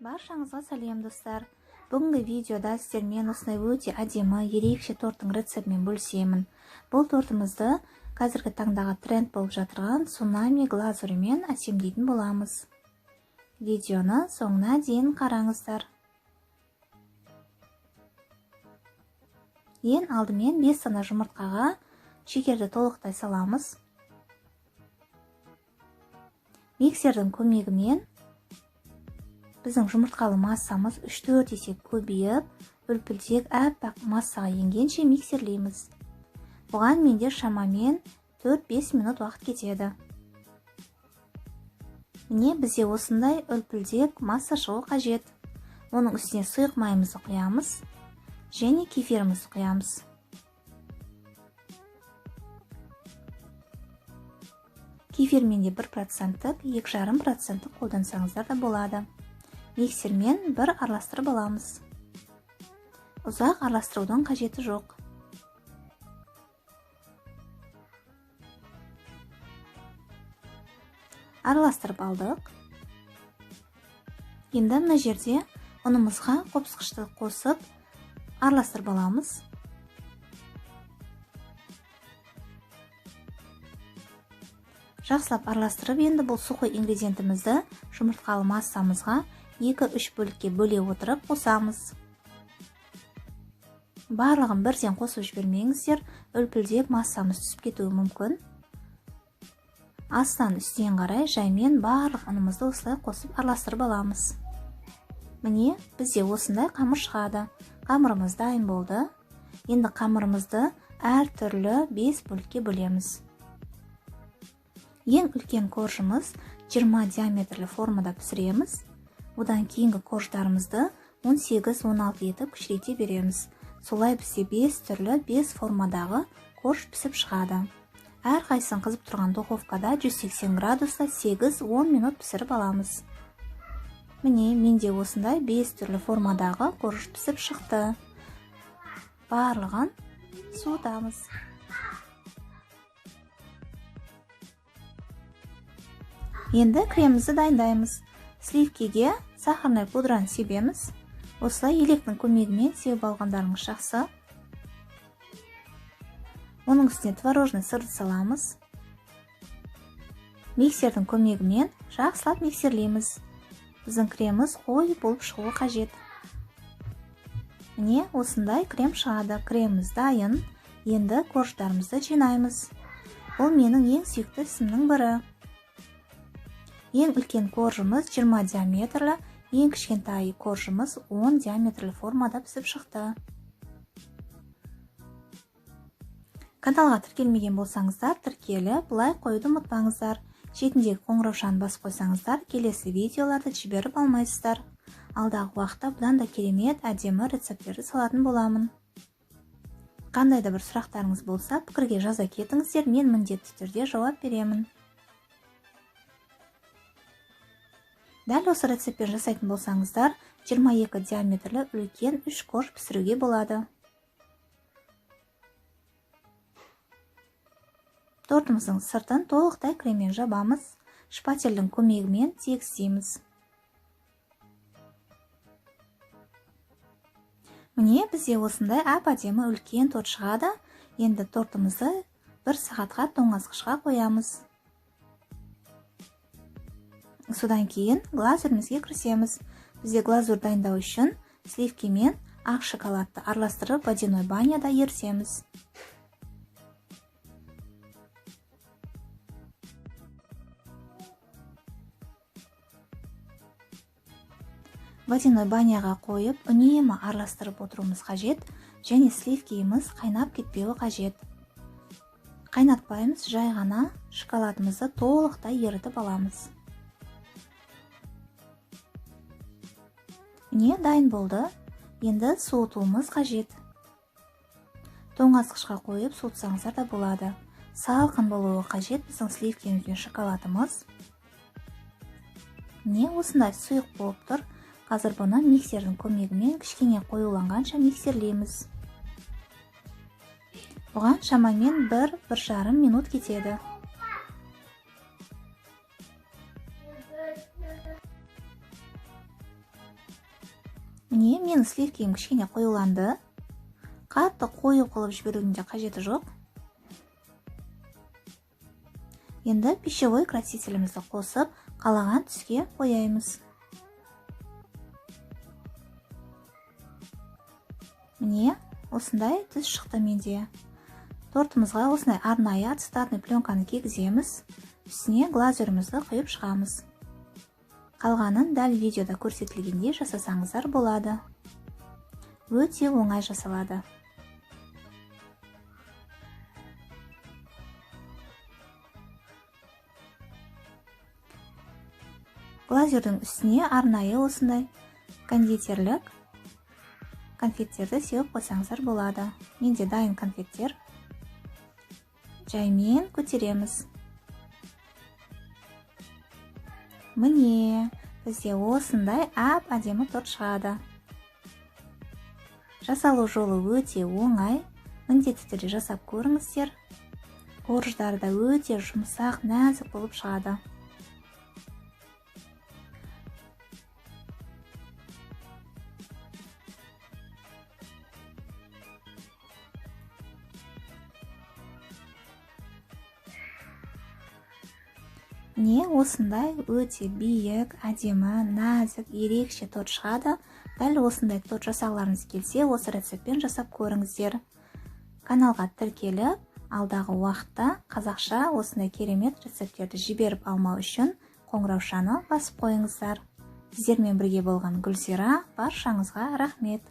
Баршаңызға сәлем достар. Бүгінгі видеода сіздермен осындай өте әдемі ерекше торттың рецептімен бөлісемін. Бұл тортымызды қазіргі таңдағы тренд болып жатырған цунами глазурімен әсемдейтін боламыз. Видеоны соңына дейін қараңыздар. Ең алдымен 5 дана жұмыртқаға шекерді толықтай саламыз. Миксердің көмегімен біздің жұмыртқалы массамыз 3-4 есе көбейіп, үлпілдек әппақ массаға енгенше миксерлейміз. Бұған менде шамамен 4-5 минут уақыт кетеді. Міне бізде осындай үлпілдек масса шығу қажет. Оның үстіне сұйық майымызды құямыз және кефирімізді құямыз. Кефир менде 1%, 2,5% қолдансаңыздар да болады. Миксермен бір араластырып аламыз. Ұзақ араластырудың қажеті жоқ. Араластырып алдық. Енді мына жерде ұнымызға қопсықышты қосып араластырып аламыз. Жақсылап араластырып, енді бұл сухой ингредиентімізді жұмыртқалы массамызға 2-3 бөлікке бөле отырып қосамыз. Барлығын бірден қосып жібермеңіздер, үлпілдек массамыз түсіп кетуі мүмкін. Астан үстен қарай жаймен барлық ұнымызды осылай қосып араластырып аламыз. Міне, бізде осындай қамыр шығады. Қамырымыз дайын болды. Енді қамырымызды әртүрлі 5 бөлікке бөлеміз. Ең үлкен коржымыз 20 диаметрлі формада пісіреміз. Одан кейінгі корждарымызды 18-16 етіп кішірейте береміз. Солай бізде 5 түрлі 5 формадағы корж пісіп шығады. Әр қайсысын қызып тұрған духовкада 180 градуста 8-10 минут пісіріп аламыз. Міне, менде осындай 5 түрлі формадағы корж пісіп шықты. Барлығын суытамыз. Енді кремімізді дайындаймыз. Сливкеге сахарный пудраны себеміз. Осылай електің көмегімен себіп алғандарыңыз жақсы. Оның үстіне творожный сырды саламыз. Миксердің көмегімен жақсылап миксерлейміз. Біздің креміміз қой болып шығуы қажет. Міне осындай крем шығады. Креміміз дайын. Енді корждарымызды жинаймыз. Бұл менің ең сүйікті ісімнің бірі. Ең үлкен коржымыз 20 диаметрлі, ең кішкентай коржымыз 10 диаметрлі формада пісіп шықты. Каналға тіркелмеген болсаңыздар, тіркеліп, лайк қоюды ұмытпаңыздар. Шетіндегі қоңыраушаны басып қойсаңыздар, келесі видеоларды жіберіп алмайсыздар. Алдағы уақытта бұдан да керемет әдемі рецепттерді салатын боламын. Қандай да бір сұрақтарыңыз болса, пікірге жаза кетіңіздер, мен міндетті түрде жауап беремін. Дәл осы рецептпен жасайтын болсаңыздар, 22 диаметрлі үлкен 3 корж пісіруге болады. Тортымыздың сыртын толықтай креммен жабамыз. Шпательдің көмегімен тегістейміз. Міне, бізде осындай әп-әдемі үлкен торт шығады. Енді тортымызды 1 сағатқа тоңазғышқа қоямыз. Содан кейін глазурімізге кірісеміз. Бізде глазур дайындау үшін сливки мен ақ шоколадты араластырып водяной баняда ерітеміз. Водяной баняға қойып, үнемі араластырып отыруымыз қажет, және сливкиіміз қайнап кетпеуі қажет. Қайнатпаймыз, жай ғана шоколадымызды толықтай ерітіп аламыз. Міне, дайын болды. Енді суытуымыз қажет. Тоңазғышқа қойып суытсаңыздар да болады. Салқын болуы қажет біздің сливкеміз бен шоколадымыз. Міне, осындай сұйық болып тұр. Қазір бұны миксердің көмегімен кішкене қоюланғанша миксерлейміз. Бұған шамамен 1-1,5 минут кетеді. Міне, менің сливкем кішкене қоюланды. Қатты қою қылып жіберудің де қажеті жоқ. Енді пищевой красителімізді қосып, қалаған түске қояймыз. Міне, осындай түс шықты менде. Тортымызға осындай арнайы ацетатный пленканы кигіземіз. Үстіне глазурімізді құйып шығамыз. Қалғанын дәл видеода көрсетілгендей жасасаңыздар болады. Өте оңай жасалады. Глазурдың үстіне арнайы осындай кондитерлік конфеттерді сеуіп қойсаңыздар болады. Менде дайын конфеттер. Жаймен көтереміз. Міне, бізде осындай әп-әдемі торт шығады. Жасалу жолы өте оңай. Міндетті түрде жасап көріңіздер. Корждары да өте жұмсақ, нәзік болып шығады. Міне, осындай өте биік, әдемі, нәзік, ерекше торт шығады. Дәл осындай торт жасағыларыңыз келсе, осы рецептпен жасап көріңіздер. Каналға тіркеліп, алдағы уақытта қазақша осындай керемет рецепттерді жіберіп алмау үшін қоңыраушаны басып қойыңыздар. Сіздермен бірге болған Гүлзира, баршаңызға рахмет.